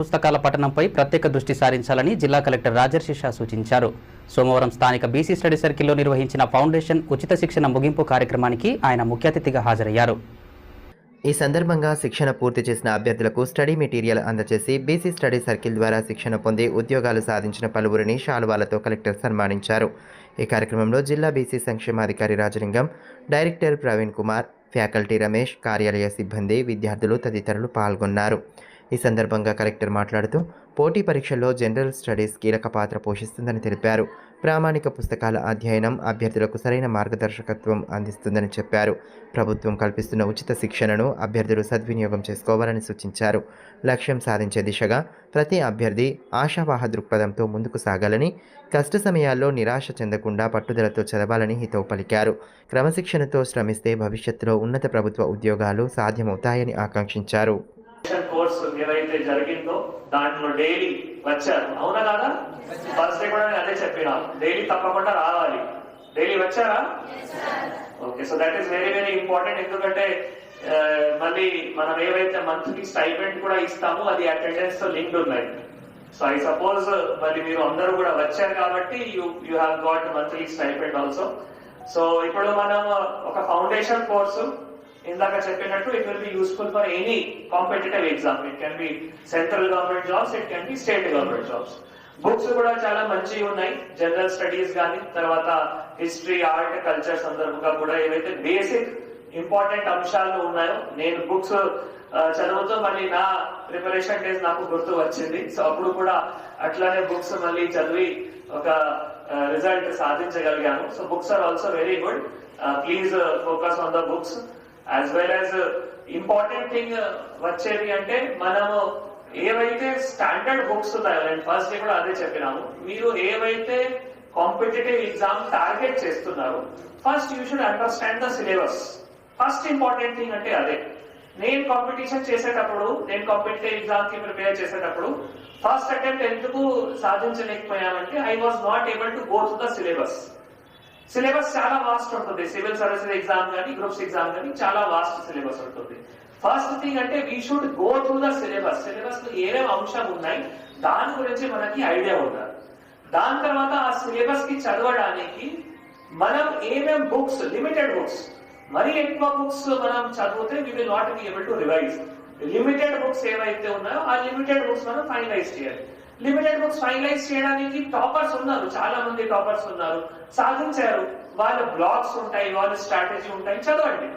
పుస్తకాల పఠనంపై ప్రత్యేక దృష్టి సారించాలని జిల్లా కలెక్టర్ రాజర్షిషా సూచించారు. సోమవారం స్థానిక బీసీ స్టడీ సర్కిల్లో నిర్వహించిన ఫౌండేషన్ ఉచిత శిక్షణ ముగింపు కార్యక్రమానికి ఆయన ముఖ్య అతిథిగా హాజరయ్యారు. ఈ సందర్భంగా శిక్షణ పూర్తి చేసిన అభ్యర్థులకు స్టడీ మెటీరియల్ అందజేసి బీసీ స్టడీ సర్కిల్ ద్వారా శిక్షణ పొంది ఉద్యోగాలు సాధించిన పలువురిని శాలువాలతో కలెక్టర్ సన్మానించారు. ఈ కార్యక్రమంలో జిల్లా బీసీ సంక్షేమాధికారి రాజలింగం, డైరెక్టర్ ప్రవీణ్ కుమార్, ఫ్యాకల్టీ రమేష్, కార్యాలయ సిబ్బంది, విద్యార్థులు తదితరులు పాల్గొన్నారు. ఈ సందర్భంగా కలెక్టర్ మాట్లాడుతూ పోటీ పరీక్షల్లో జనరల్ స్టడీస్ కీలక పాత్ర పోషిస్తుందని తెలిపారు. ప్రామాణిక పుస్తకాల అధ్యయనం అభ్యర్థులకు సరైన మార్గదర్శకత్వం అందిస్తుందని చెప్పారు. ప్రభుత్వం కల్పిస్తున్న ఉచిత శిక్షణను అభ్యర్థులు సద్వినియోగం చేసుకోవాలని సూచించారు. లక్ష్యం సాధించే దిశగా ప్రతి అభ్యర్థి ఆశావాహ దృక్పథంతో ముందుకు సాగాలని, కష్ట సమయాల్లో నిరాశ చెందకుండా పట్టుదలతో చదవాలని హితవు పలికారు. క్రమశిక్షణతో శ్రమిస్తే భవిష్యత్తులో ఉన్నత ప్రభుత్వ ఉద్యోగాలు సాధ్యమవుతాయని ఆకాంక్షించారు. కోర్సు ఏవైతే జరిగిందో దాంట్లో డైలీ వచ్చారు, అవునా కాదా? ఫస్ట్ డే కూడా నేను అదే చెప్పినా, డైలీ తప్పకుండా రావాలి. డైలీ వచ్చారా? Okay, so that is very very important. ఎందుకంటే మళ్ళీ మనం ఏవైతే మంత్లీ స్టైపెండ్ కూడా ఇస్తామో అది అటెండెన్స్ తో లింక్డ్ ఉన్నాయి. సో ఐ సపోజ్ మళ్ళీ మీరు అందరూ కూడా వచ్చారు కాబట్టి you have got monthly stipend also. So ఇప్పుడు మనం ఒక ఫౌండేషన్ కోర్సు ఇందాక చెప్పినట్టు it will be useful for any competitive exam. It can be central government jobs, it can be state government jobs. Books కూడా చాలా మంచివి ఉన్నాయి. జనరల్ స్టడీస్ కానీ, తర్వాత హిస్టరీ, ఆర్ట్, కల్చర్ సందర్భంగా కూడా ఏవైతే బేసిక్ ఇంపార్టెంట్ అంశాలు ఉన్నాయో, నేను బుక్స్ చదువుతూ మళ్ళీ నా ప్రిపరేషన్ డేస్ నాకు గుర్తు వచ్చింది. సో అప్పుడు కూడా అట్లానే బుక్స్ మళ్ళీ చదివి ఒక రిజల్ట్ సాధించగలిగాను. So books are also very good. Please focus on the books. As well as important thing వచ్చేది అంటే మనము ఏవైతే స్టాండర్డ్ బుక్స్ ఉన్నాయో, నేను ఫస్ట్ డే కూడా అదే చెప్పినాము, మీరు ఏవైతే కాంపిటేటివ్ ఎగ్జామ్ టార్గెట్ చేస్తున్నారు, first you should understand the syllabus. First important thing అంటే అదే. నేను కాంపిటీషన్ చేసేటప్పుడు, నేను కాంపిటేటివ్ ఎగ్జామ్ కి ప్రిపేర్ చేసేటప్పుడు ఫస్ట్ అటెంప్ట్ ఎందుకు సాధించలేకపోయానంటే I was not able to go to the syllabus. Syllabus చాలా వాస్ట్ ఉంటుంది. సివిల్ సర్వీసెస్ ఎగ్జామ్ కానీ, గ్రూప్స్ ఎగ్జామ్ కానీ చాలా వాస్ట్ సిలబస్ ఉంటుంది. ఫస్ట్ థింగ్ అంటే we should go through the syllabus. Syllabus లో ఏమేమి అంశాలు ఉన్నాయి దాని గురించి మనకి ఐడియా ఉండాలి. దాని తర్వాత ఆ సిలబస్ కి చదవడానికి మనం ఏమేం బుక్స్, లిమిటెడ్ బుక్స్, మరీ ఎక్కువ బుక్స్ మనం చదివితే we will not be able to revise. Limited books ఏవైతే ఉన్నాయో ఆ లిమిటెడ్ బుక్స్ మనం ఫైనలైజ్ చేయాలి. లిమిటెడ్ బుక్స్ ఫైనలైజ్ చేయడానికి టాపర్స్ ఉన్నారు, చాలా మంది టాపర్స్ ఉన్నారు, సాధించారు. వాళ్ళ బ్లాగ్స్ ఉంటాయి, వాళ్ళ స్ట్రాటజీ ఉంటాయి, చదవండి.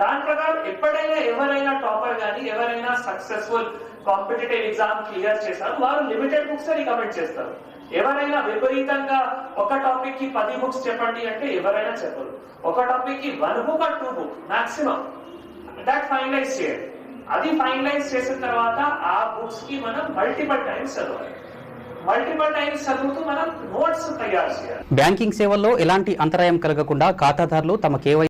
దాని ప్రకారం ఎప్పుడైనా ఎవరైనా టాపర్ కానీ, ఎవరైనా సక్సెస్ఫుల్ కాంపిటేటివ్ ఎగ్జామ్ క్లియర్ చేశారు, వారు లిమిటెడ్ బుక్స్ రికమెండ్ చేస్తారు. ఎవరైనా విపరీతంగా ఒక టాపిక్ కి 10 బుక్స్ చెప్పండి అంటే ఎవరైనా చెప్పరు. ఒక టాపిక్ కి 1 book or 2 book maximum, that finalise చేయాలి. అది ఫైనలైజ్ చేసిన తర్వాత ఆ బుక్స్ కి మనం మల్టిపుల్ టైమ్స్ చదవాలి. మల్టిపుల్ టైమ్స్ చదువుతూ మనం నోట్స్ తయారు చేయాలి. బ్యాంకింగ్ సేవల్లో ఎలాంటి అంతరాయం కలగకుండా ఖాతాదారులు తమ కేవై